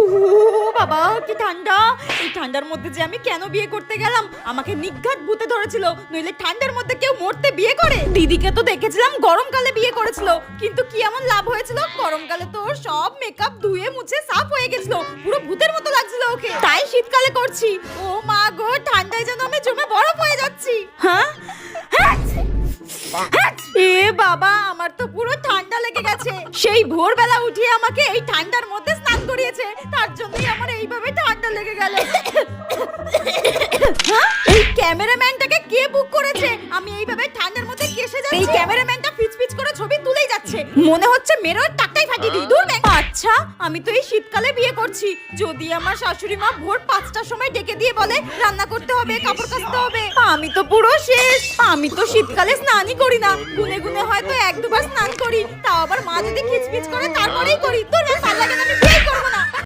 ও বাবা কি ঠান্ডা! এই ঠান্ডার মধ্যে যে আমি কেন বিয়ে করতে গেলাম? আমাকে নিঘাত ভূতে ধরেছিল, নইলে ঠান্ডার মধ্যে কেউ মরতে বিয়ে করে? দিদিকে তো দেখেছিলাম গরমকালে বিয়ে করেছিল, কিন্তু কি এমন লাভ হয়েছিল? গরমকালে তো ওর সব মেকআপ ধুয়ে মুছে সাফ হয়ে গেছিল, পুরো ভূতের মতো লাগছিল ওকে। তাই শীতকালে করছি। ও মা গো, ঠান্ডায় যেন আমি জমে বরফ হয়ে যাচ্ছি। হ্যাঁ, এ বাবা, আমার তো পুরো ঠান্ডা লেগে গেছে। সেই ভোরবেলা উঠিয়ে আমাকে এই ঠান্ডার মধ্যে স্নান করিয়েছে, তার জন্যই আমার এইভাবে ঠান্ডা লেগে গেল। এই ক্যামেরাম্যানটাকে কে বুক করেছে? আমি এইভাবে ঠান্ডার মধ্যে কেসে যাচ্ছি। এই ক্যামেরাম্যানটা ফিচফিচ করে ছবি তুলেই যাচ্ছে, মনে হচ্ছে মেরোর টাকটাই ফাটিয়ে দিই। দূর ব্যাং। আচ্ছা, আমি তো এই শীতকালে বিয়ে করছি। যদি আমার শাশুড়ি মা ভোর 5টার সময় ডেকে দিয়ে বলে রান্না করতে হবে, কাপড় কাচতে হবে, আমি তো পুরো শেষ। আমি তো শীতকালে স্নানই করি না, গুনে গুনে হয়তো 1-2 বার স্নান করি, তাও আবার মা যদি খিচপিচ করে তারপরেই করি। তোর ভালো লাগে না, আমি বিয়ে করবো না।